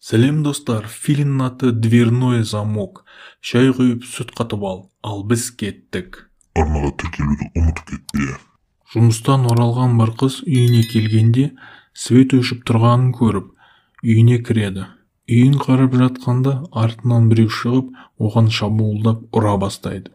Сәлем достар, фильмнің аты «Дверной замок». Шай құйып сүт қатып ал біз кеттік. Арнаға тіркелуді ұмытып кетпе. Жұмыстан оралған бір қыз үйіне келгенде свет өшіп тұрғанын көріп, үйіне кіреді. Үйін қарап жатқанда артынан біреу шығып, оған шабуылдап ұра бастайды.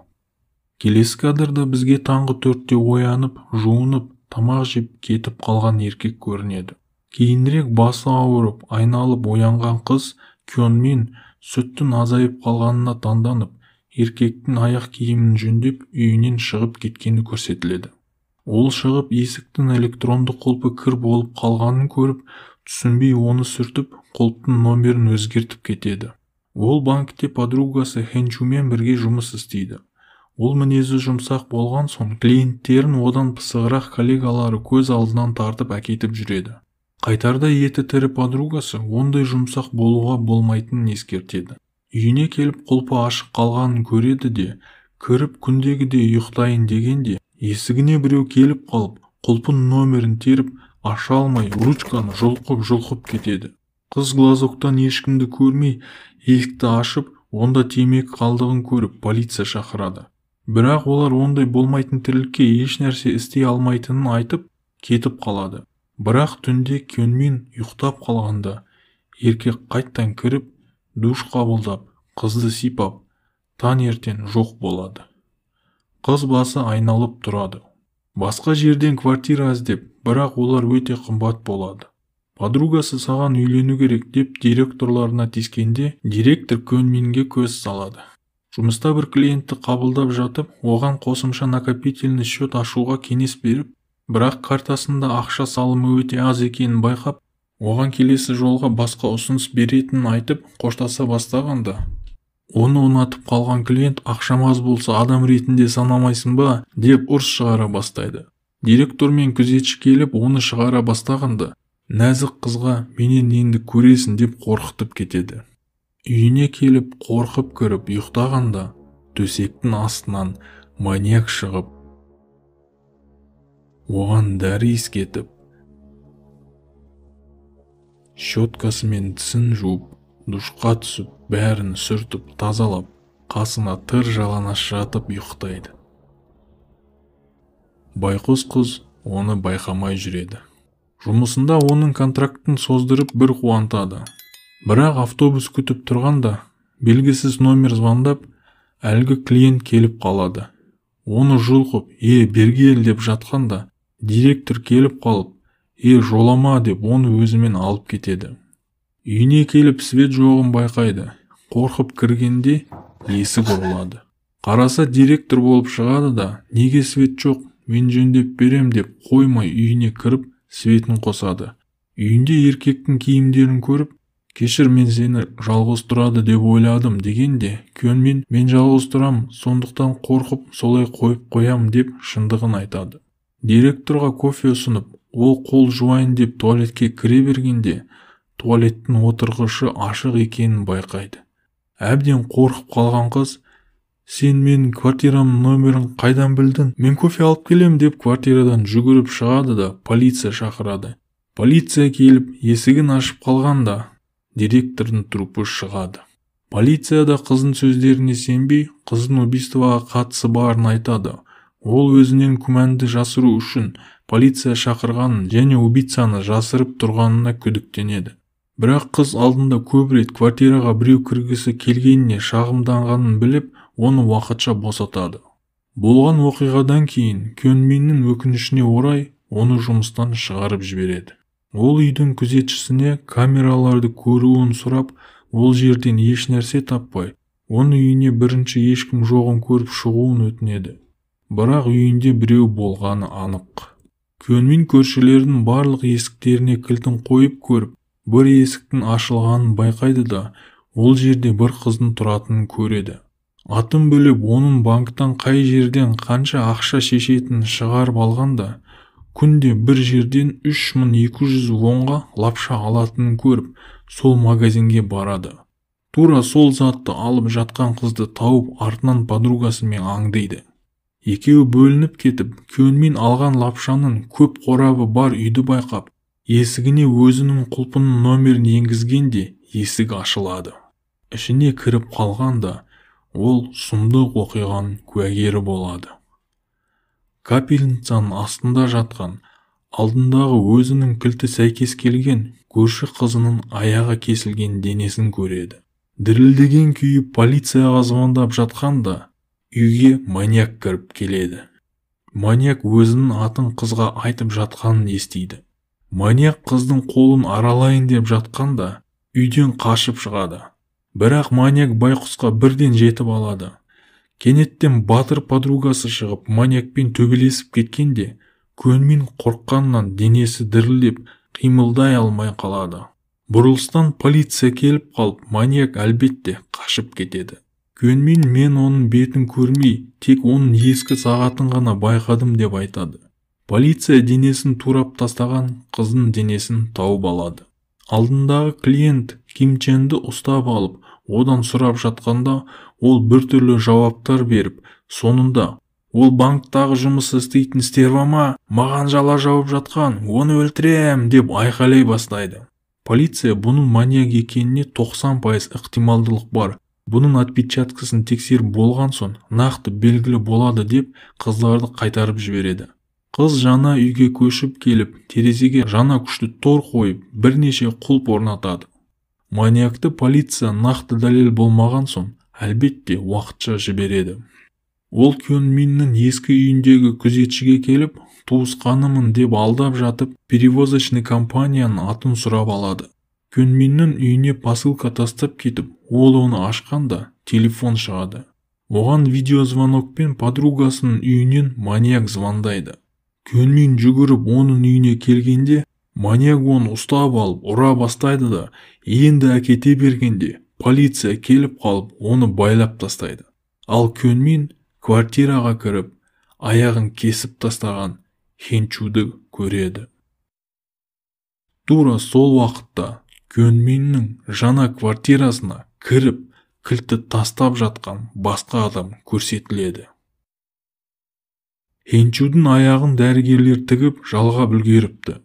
Келесі кадрда бізге таңғы 4-те оянып, жуынып, тамақ жеп кетіп қалған еркек көрінеді. Кейінірек басы ауырып, айналып оянған қыз Кёнмин сүттің азайып қалғанына таңданып, еркектің аяқ киімін жөндеп, үйінен шығып кеткені көрсетіледі. Ол шығып есіктің электронды құлпы кір болып қалғанын көріп, түсінбей оны сүртіп, құлыптың номерін өзгертіп кетеді. Ол банкте подругасы Хэнчумен бірге жұмыс істейді. Ол мінезі жұмсақ болған соң, клиенттерін одан пысығырақ коллегалары көз алдынан тартып әкетіп жүреді. Қайтарда еті тірі подругасы ондай жұмсақ болуға болмайтынын ескертеді. Үйіне келіп құлпы ашық қалғанын көреді де, кіріп күндегідей ұйықтайын дегенде, есігіне біреу келіп қалып, құлпын номерін теріп, аша алмай, ручканы жұлқып кетеді. Қыз глазоктан ешкімді көрмей, есікті ашып, онда темекі қалдығын көріп, полиция шақырады. Бірақ олар ондай болмайтын тірлікке еш нәрсе істей алмайтынын айтып, кетіп қалады. Бірақ түнде Кёнмин ұйықтап қалғанда, еркек қайттан кіріп, душ қабылдап, қызды сипап, таңертең жоқ болады. Қыз басы айналып тұрады. Басқа жерден квартира іздеп, бірақ олар өте қымбат болады. Подругасы саған үйлену керек деп директорларына тиіскенде, директор Кёнминге көз салады. Жұмыста бір клиентті қабылдап жатып, оған қосымша накопительный счет ашуға кеңес беріп, бірақ картасында ақша салымы өте аз екенін байқап, оған келесі жолға басқа ұсыныс беретінін айтып, қоштаса бастағанда, оны ұнатып қалған клиент ақшамаз болса адам ретінде санамайсың ба деп ұрыс шығара бастайды. Директор мен күзетші келіп, оны шығара бастағанда, нәзік қызға менен енді көресің деп қорқытып кетеді. Үйіне келіп қорқып кіріп ұйықтағанда, төсектің астынан маньяк шығып, оған дәрі иіскетіп, щеткасымен тісін жуып, душқа түсіп, бәрін сүртіп, тазалап, қасына тыр жалаңаш жатып ұйықтайды. Байқұс қыз оны байқамай жүреді. Жұмысында оның контрактын создырып бір қуантады. Бірақ автобус күтіп тұрғанда, белгісіз номер звондап, әлгі клиент келіп қалады. Оны жұлқып, бергел деп жатқанда, директор келіп қалып, жолама деп оны өзімен алып кетеді. Үйіне келіп свет жоғын байқайды. Қорқып кіргенде есік ұрылады. Қараса директор болып шығады да, неге свет жоқ, мен жөндеп берем деп қоймай үйіне кіріп, светін қосады. Үйінде еркектің киімдерін көріп, кешір, мен сені жалғыз тұрады деп ойладым дегенде, Кёнмин мен жалғыз тұрам, сондықтан қорқып солай қойып қоям деп шындығын айтады. Директорға кофе ұсынып, ол қол жуайын деп туалетке кіре бергенде, туалеттің отырғышы ашық екенін байқайды. Әбден қорқып қалған қыз, сен менің квартирамның номерін қайдан білдің? Мен кофе алып келем деп квартирадан жүгіріп шығады да полиция шақырады. Полиция келіп, есігін ашып қалғанда, директордың трупы шығады. Полицияда қыздың сөздеріне сенбей, қыздың убийствоға қатысы барын айтады. Ол өзінен күмәнді жасыру үшін полиция шақырғанын және убийцаны жасырып тұрғанына күдіктенеді. Бірақ қыз алдында көп рет квартираға біреу кіргісі келгеніне шағымданғанын біліп, оны уақытша босатады. Болған оқиғадан кейін Кёнминнің өкінішіне орай оны жұмыстан шығарып жібереді. Ол үйдің күзетшісіне камераларды көруін сұрап, ол жерден еш нәрсе таппай, оның үйіне бірінші ешкім жоғын көріп шығуын өтінеді. Бірақ үйінде біреу болғаны анық. Кёнмин көршілердің барлық есіктеріне кілтін қойып көріп, бір есіктің ашылғанын байқайды да, ол жерде бір қыздың тұратынын көреді. Атын біліп, оның банктан қай жерден қанша ақша шешетінін шығарып алғанда, күнде бір жерден 3200 вонға лапша алатынын көріп, сол магазинге барады. Тура сол затты алып жатқан қызды тауып, артынан подругасымен аңдиды. Екеуі бөлініп кетіп, Кёнмин алған лапшаның көп қорабы бар үйді байқап, Есігіне өзінің құлпының номерін енгізгенде есік ашылады. Ішіне кіріп қалғанда ол сұмдық оқиғаның куәгері болады. Капельницаның астында жатқан, алдындағы өзінің кілті сәйкес келген көрші қызының аяғы кесілген денесін көреді. Дірілдеген күйі полицияға звондап жатқанда үйге маньяк кіріп келеді. Маньяк өзінің атын қызға айтып жатқанын естиді. Маньяк қыздың қолын аралайын деп жатқанда үйден қашып шығады. Бірақ маньяк байқұсқа бірден жетіп алады. Кенеттен батыр подругасы шығып маньякпен төбелесіп кеткенде Көнмин қорыққаннан денесі дірілдеп қимылдай алмай қалады. Бұрылыстан полиция келіп қалып, маньяк әлбетте қашып кетеді. Көнмин мен оның бетін көрмей, тек оның ескі сағатын ғана байқадым деп айтады. Полиция денесін турап тастаған қыздың денесін тауып алады. Алдындағы клиент Ким Ченді ұстап алып, одан сұрап жатқанда ол біртүрлі жауаптар беріп, соңында ол банктағы жұмыс істейтін стерва ма, маған жала жауып жатқан, оны өлтірем деп айқайлай бастайды. Полиция бұның маньяк екеніне 90% ықтималдылық бар. Бұның отпечаткасын тексеріп болған соң нақты белгілі болады деп қыздарды қайтарып жібереді. Қыз жаңа үйге көшіп келіп, терезеге жаңа күшті тор қойып, бірнеше құлып орнатады. Маньякты полиция нақты дәлел болмаған соң, әлбетте уақытша жібереді. Ол Көнминнің ескі үйіндегі күзетшіге келіп, туысқанымын деп алдап жатып, перевозочный компанияның атын сұрап алады. Көнминнің үйіне посылка тастап кетіп, ол оны ашқанда телефон шығады. Оған видеозвонокпен подругасының үйінен маньяк звондайды. Көнмин жүгіріп оның үйіне келгенде, маньяк оны ұстап алып ұра бастайды да, енді әкете бергенде полиция келіп қалып, оны байлап тастайды. Ал Көнмин квартираға кіріп, аяғын кесіп тастаған Хенчуды көреді. Тура сол уақытта Көнминнің жаңа квартирасына кіріп, кілтті тастап жатқан басқа адам көрсетіледі. Хенчудың аяғын дәрігерлер тігіп жалғап үлгеріпті.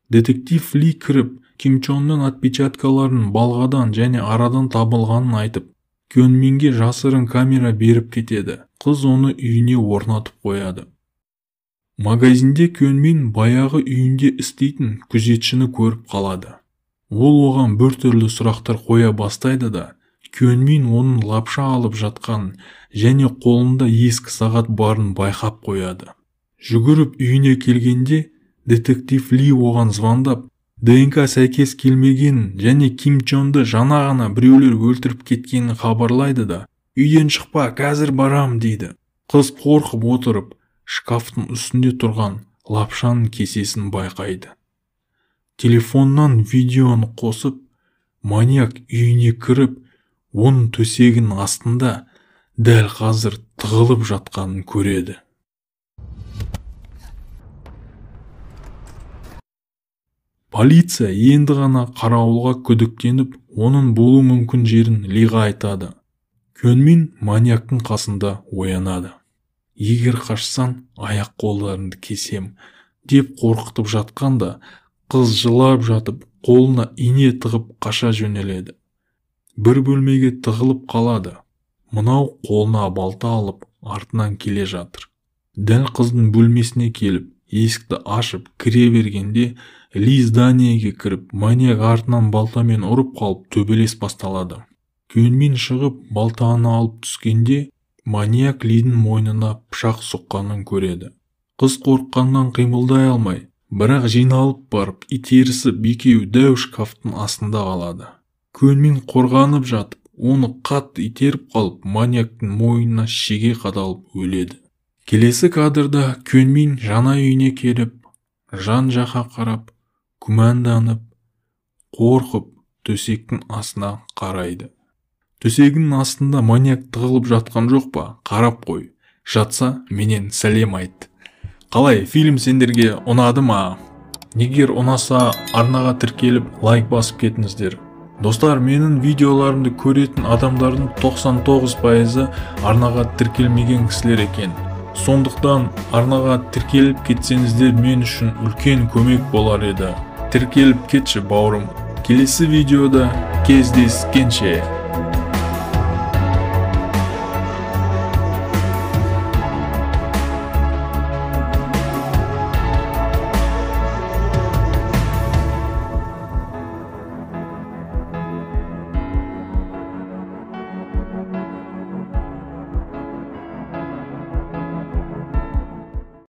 Детектив Ли кіріп, Ким Чонның отпечаткаларын балғадан және арадан табылғанын айтып, Көнминге жасырын камера беріп кетеді. Қыз оны үйіне орнатып қояды. Магазинде Көнмин баяғы үйінде істейтін күзетшіні көріп қалады. Ол оған біртүрлі сұрақтар қоя бастайды да, Көнмин оның лапша алып жатқанын және қолында ескі сағат барын байқап қояды. Жүгіріп үйіне келгенде, детектив Ли оған звондап, ДНК сәйкес келмегенін және Ким Чонды жаңа ғана біреулер өлтіріп кеткенін хабарлайды да, үйден шықпа, қазір барам дейді. Қыз қорқып отырып, шкафтың үстінде тұрған лапшаның кесесін байқайды. Телефоннан видеоны қосып, маньяк үйіне кіріп, оның төсегінің астында дәл қазір тығылып жатқанын көреді. Полиция енді ғана қарауылға күдіктеніп, оның болу мүмкін жерін Лиға айтады. Көнмин маньяктың қасында оянады. Егер қашсаң, аяқ қолдарыңды кесем, деп қорқытып жатқанда, қыз жылап жатып, қолына ине тығып қаша жөнеледі. Бір бөлмеге тығылып қалады. Мынау қолына балта алып, артынан келе жатыр. Дәл қыздың бөлмесіне келіп, есікті ашып, кіре бергенде, Ли зданиеге кіріп, маньяк артынан балтамен ұрып қалып, төбелес басталады. Көнмин шығып, балтаны алып түскенде, маньяк Лидің мойнына пышақ соққанын көреді. Қыз қорыққаннан қимылдай алмай, бірақ жиналып барып, итерісіп екеуі дәу шкафтың астында қалады. Көнмин қорғанып жатып, оны қатты итеріп қалып, маньяктың мойнына шеге қадалып өледі. Келесі кадрда Көнмин жаңа үйіне келіп, жан-жаққа қарап, күмәнданып, қорқып, төсектің астына қарайды. Төсегінің астында маньяк тығылып жатқан жоқ па? Қарап қой. Жатса, менен сәлем айт. Қалай, фильм сендерге ұнады ма? Егер ұнаса, арнаға тіркеліп, лайк басып кетіңіздер. Достар, менің видеоларымды көретін адамдардың 99%-ы арнаға тіркелмеген кісілер екен. Сондықтан арнаға тіркеліп кетсеңіздер мен үшін үлкен көмек болар еді. тіркеліп кетші бауырым. Келесі видеода кездескенше.